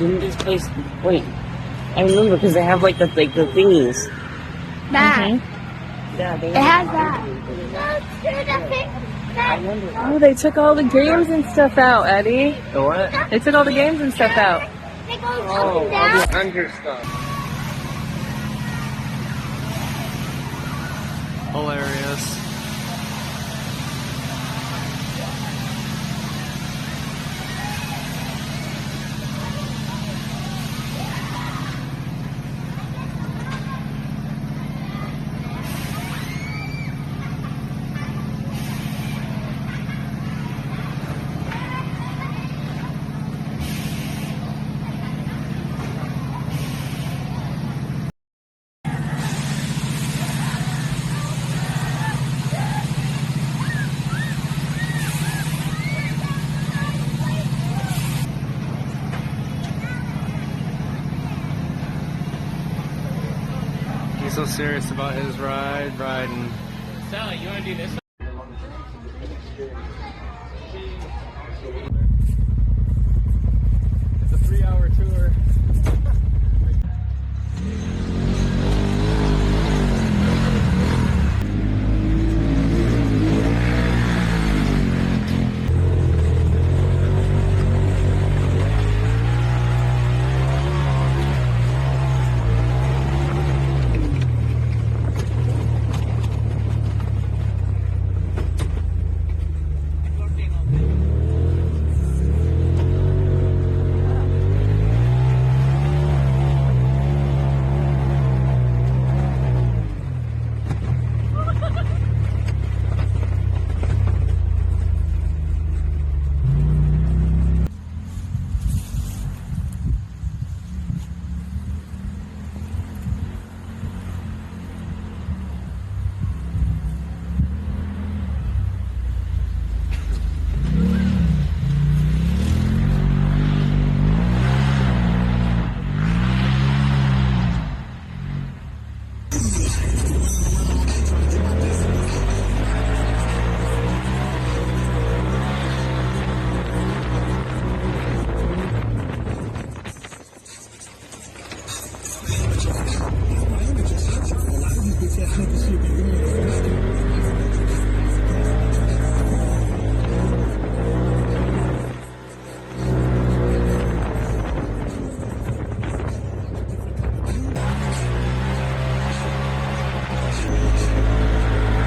didn't this place, wait, I remember because they have like the thingies. That. Yeah, It has that. Oh, they took all the games and stuff out, Eddie. The what? They took all the games and stuff out. It goes up and All down. the under stuff. Hilarious. He's so serious about his riding. Sally, you want to do this? It's a 3-hour tour.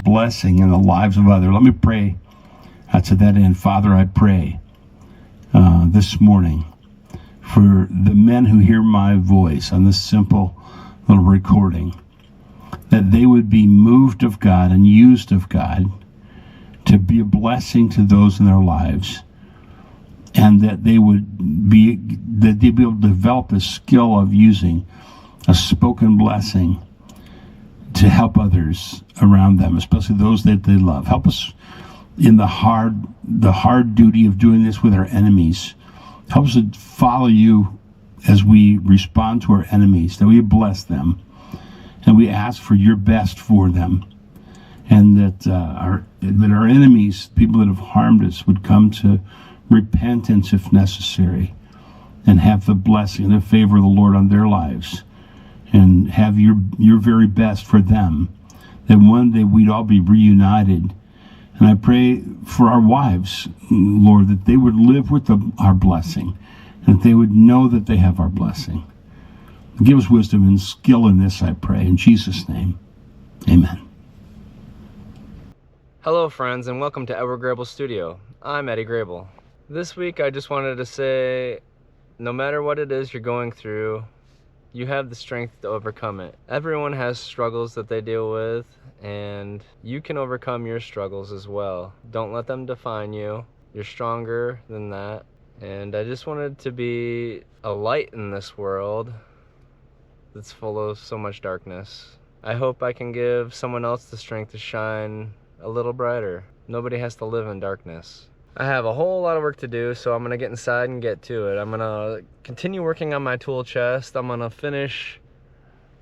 Blessing in the lives of others. Let me pray to that end. Father, I pray this morning for the men who hear my voice on this simple little recording, that they would be moved of God and used of God to be a blessing to those in their lives, and that they'd be able to develop a skill of using a spoken blessing to help others around them, especially those that they love. Help us in the hard duty of doing this with our enemies. Help us to follow you as we respond to our enemies, that we bless them, and we ask for your best for them, and that our enemies, people that have harmed us, would come to repentance if necessary, and have the blessing and the favor of the Lord on their lives, and have your very best for them, that one day we'd all be reunited. And I pray for our wives, Lord, that they would live with our blessing, and that they would know that they have our blessing. Give us wisdom and skill in this, I pray. In Jesus' name, amen. Hello friends, and welcome to Edward Grable Studio. I'm Eddie Grable. This week I just wanted to say, no matter what it is you're going through, you have the strength to overcome it. Everyone has struggles that they deal with, and you can overcome your struggles as well. Don't let them define you. You're stronger than that. And I just wanted to be a light in this world that's full of so much darkness. I hope I can give someone else the strength to shine a little brighter. Nobody has to live in darkness. I have a whole lot of work to do, so I'm gonna get inside and get to it. I'm gonna continue working on my tool chest. I'm gonna finish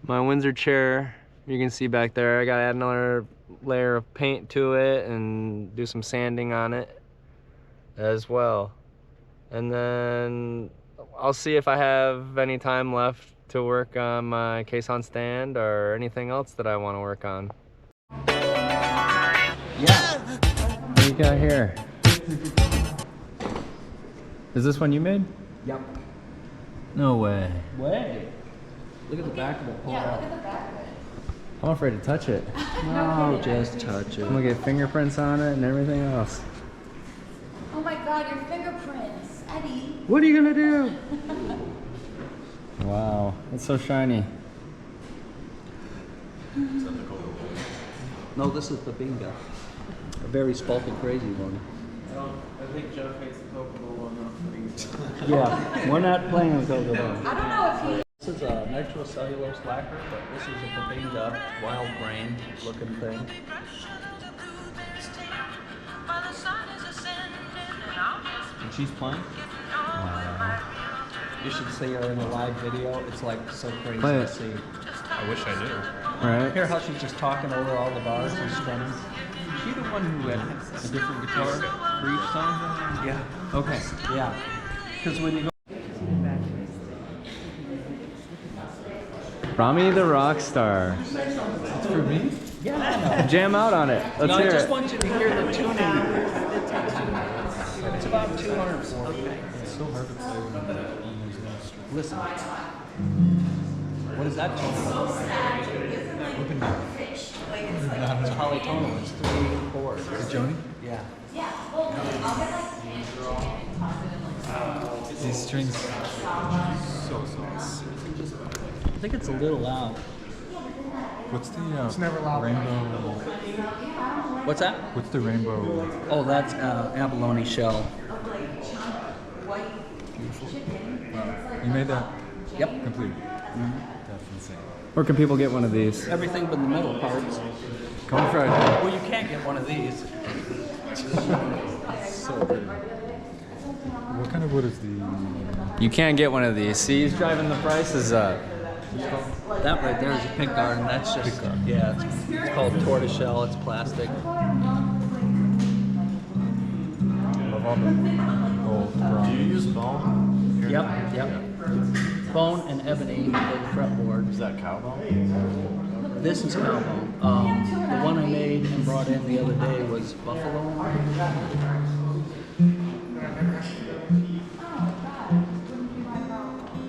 my Windsor chair. You can see back there, I gotta add another layer of paint to it and do some sanding on it as well. And then I'll see if I have any time left to work on my caisson stand or anything else that I want to work on. Yeah. What do you got here? Is this one you made? Yep. No way. Way. Look at the back of it. Pull it out. I'm afraid to touch it. No, just touch it. I'm gonna get fingerprints on it and everything else. Oh my god, your fingerprints, Eddie. What are you gonna do? Wow, it's so shiny. No, this is the bingo. A very spalted, crazy one. I think Jeff hates the Coca-Cola one. Yeah, we're not playing with Coca-Cola. I don't know if he. This is a nitrocellulose lacquer, but this is a Babinga wild grain looking thing. And she's playing? You should see her in a live video. It's like so crazy Play to it. see. I wish I knew. Right? Hear how she's just talking over all the bars and strumming? Is she the one who had a different guitar for each song? Yeah. Okay. Yeah. Because when you go. Rami the rock star. It's for me? Yeah. Jam out on it. Let's No, hear I just it. want you to hear the tuning. It's about 240. It's so hard to play when there's no string. Listen. What is that tone? It's polytonal. It's 3 chords. Is it Joni? Yeah. These strings so soft. I think it's a little loud. What's the rainbow? What's that? What's the rainbow? Oh, that's abalone shell. You made that Yep. complete. That's insane. Where can people get one of these? Everything but the middle parts. Come Friday. Well, you can't get one of these. So pretty. What kind of wood is the? You can't get one of these. See, he's driving the prices up. That right there is a pink garden. That's just yeah. It's called tortoiseshell. It's plastic. Love all the gold, bronze. Do you use bone? Yep. Yep. Bone and ebony for the fretboard. Is that cow bone? This is cow bone. The one I made and brought in the other day was buffalo.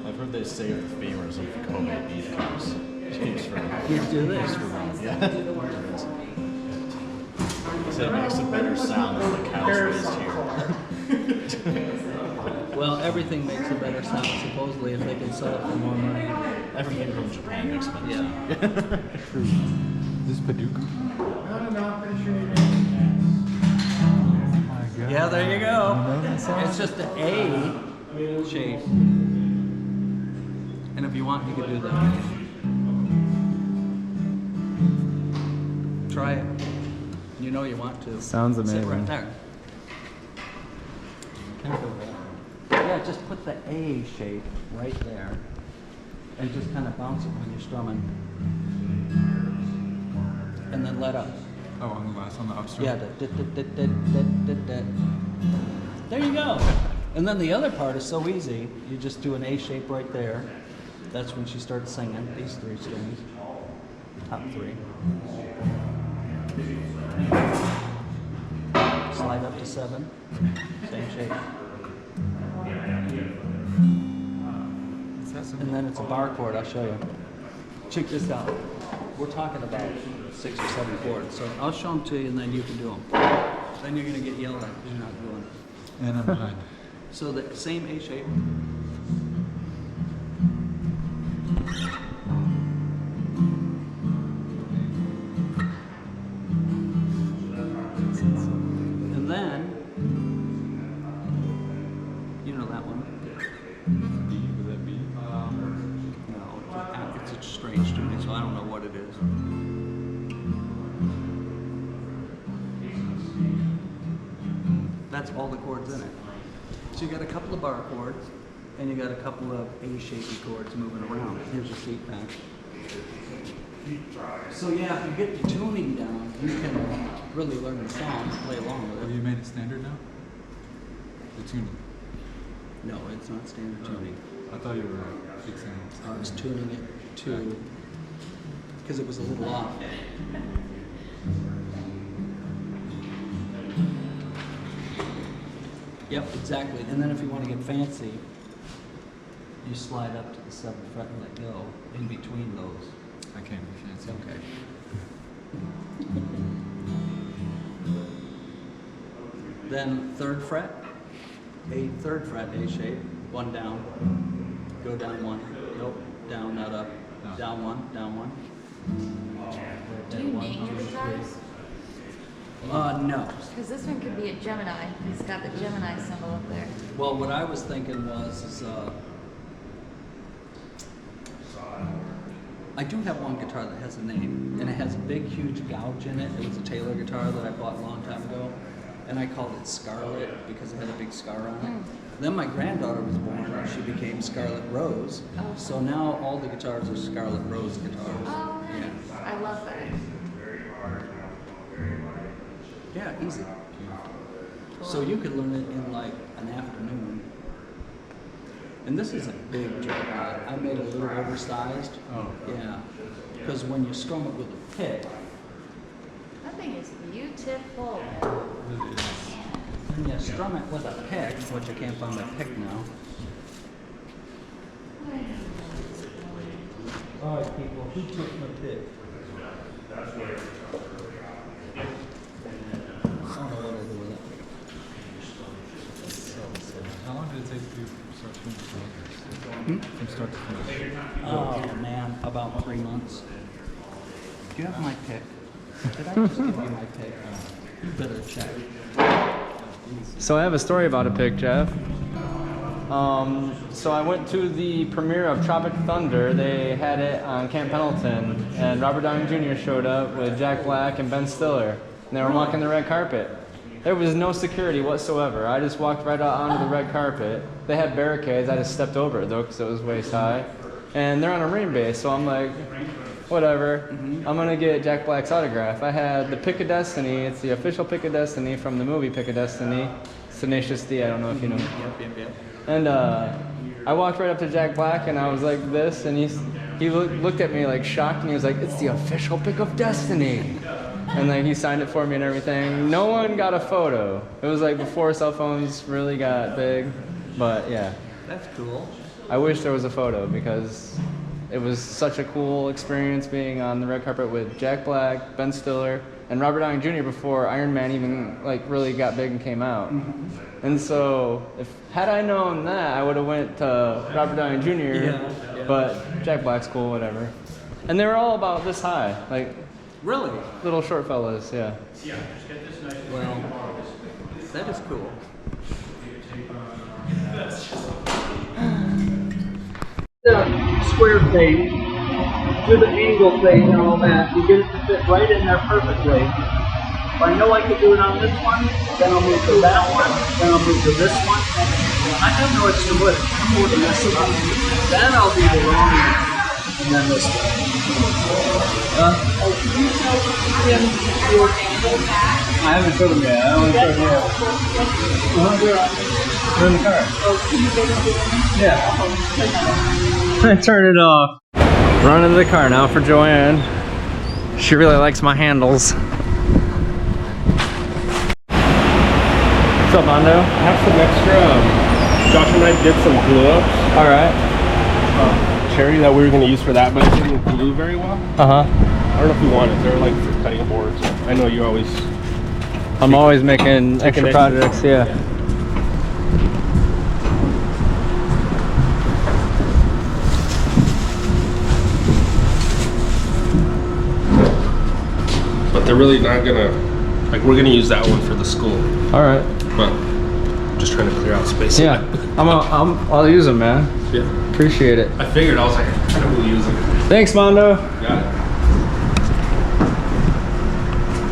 I've heard they save the femurs of Kobe beef cows. Jeez, for Here, do this. yeah. He said it makes a better sound than the cows raised here. Well, everything makes a better sound supposedly if they can sell it for more money. Everything from Japan makes better sound. Yeah. Is this Paducah? Yeah, there you You know go. that song? It's just an A shape. And if you want, you could do that. Try it. You know you want to. Sounds Sit amazing. right there. Yeah, just put the A shape right there. And just kind of bounce it when you're strumming. And then let up. Oh, on the last, on the upstream. Yeah. There you go. And then the other part is so easy. You just do an A shape right there. That's when she starts singing these 3 strings. Top 3. Slide up to 7. Same shape. And then it's a bar chord. I'll show you. Check this out. We're talking about 6 or 7 chords. So I'll show them to you and then you can do them. Then you're going to get yelled at because you're not doing it. And I'm behind. So the same A shape. And then, you know that one. B, would that be? No, it's a strange tuning, so I don't know what it is. That's all the chords in it. So you got a couple of bar chords, and you got a couple of A-shapy chords moving around. Here's your seat back. So yeah, if you get the tuning down, you can really learn the song, play along with Have it. you made it standard now? The tuning. No, it's not standard tuning. I thought you were fixing it. I was tuning it to, because it was a little off. Yep, exactly. And then if you want to get fancy, you slide up to the 7th fret and let go in between those. I can't be fancy. Okay. Then 3rd fret, A 3rd fret, A shape, 1 down, go down 1, nope, down, not up, No. down 1, down 1. Do you name your guitars? No. Because this one could be a Gemini. It's got the Gemini symbol up there. Well, what I was thinking was, I do have one guitar that has a name, and it has a big, huge gouge in it. It was a Taylor guitar that I bought a long time ago, and I called it Scarlet because it had a big scar on it. Then my granddaughter was born, and she became Scarlet Rose. Oh. So now all the guitars are Scarlet Rose guitars. Oh, nice. I love that. Yeah, easy. So you could learn it in like an afternoon. And this is a big job. I made it a little oversized. Oh. Yeah. Because when you strum it with a pick, That thing is beautiful. when you strum it with a pick, which I can't find my pick now. All right, people, who took my pick? I don't know what I'll do with it. How long did it take to do from start to finish? From start to finish. Oh man, about 3 months. Do you have my pick? Did I just give you my pick? You better check. So I have a story about a pick, Jeff. So I went to the premiere of Tropic Thunder. They had it on Camp Pendleton, and Robert Downey Jr. showed up with Jack Black and Ben Stiller, and they were walking the red carpet. There was no security whatsoever. I just walked right out onto the red carpet. They had barricades. I just stepped over it though because it was waist high, and they're on a Marine base, so I'm like, whatever. I'm gonna get Jack Black's autograph. I had the Pick of Destiny. It's the official Pick of Destiny from the movie Pick of Destiny. Tenacious D. I don't know if you know. Yep. And I walked right up to Jack Black and I was like this, and he looked at me like shocked, and he was like, "It's the official Pick of Destiny." And like he signed it for me and everything. No one got a photo. It was like before cell phones really got big, but yeah. That's cool. I wish there was a photo because it was such a cool experience being on the red carpet with Jack Black, Ben Stiller, and Robert Downey Jr. before Iron Man even like really got big and came out. And so had I known that, I would have went to Robert Downey Jr. Yeah. But Jack Black's cool, whatever. And they were all about this high, like Really? little short fellas, yeah. Well, that is cool. The square thing, do the angle thing and all that, you get it to fit right in there perfectly. If I know I can do it on this one, then I'll move to that one, then I'll move to this one. I have no extra wood, I'm more to mess it up. Then I'll do the wrong one, and then this one. Can you tell him your angle? I haven't showed them yet. I only showed you. They're in the car. Yeah. I turned it off. Run into the car now for Joanne. She really likes my handles. What's up, Mondo? I have some extra. Josh and I did some glue ups. All right. Cherry that we were going to use for that, but it didn't glue very well. Uh-huh. I don't know if you want it. They're like for cutting boards. I know you always. I'm always making extra projects, yeah. But they're really not gonna. Like, we're gonna use that one for the school. All right. But I'm just trying to clear out space. Yeah. I'll use them, man. Yeah. Appreciate it. I figured. I was like, I kind of will use them. Thanks, Mondo. Got it.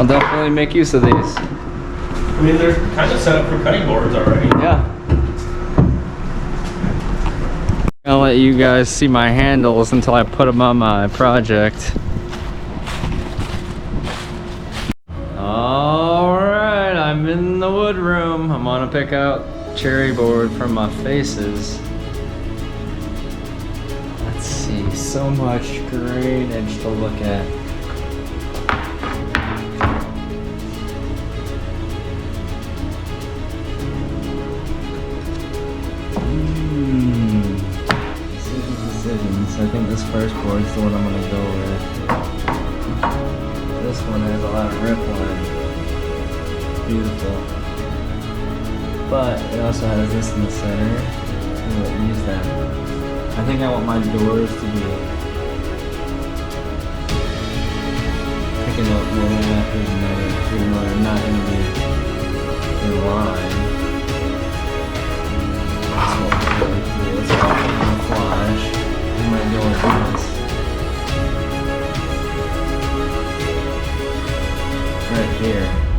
I'll definitely make use of these. I mean, they're kind of set up for cutting boards already. Yeah. I'll let you guys see my handles until I put them on my project. Alright, I'm in the wood room. I'm gonna pick out cherry board from my faces. Let's see, so much drainage to look at. Decisions. I think this first board is the one I'm gonna go with. This one has a lot of rip line. Beautiful. But it also has this in the center. I'm gonna use that. I think I want my doors to be picking up one after another, even though they're not gonna be in line. That's what I'm going to do. Let's go with the flash. We might go with this. Right here.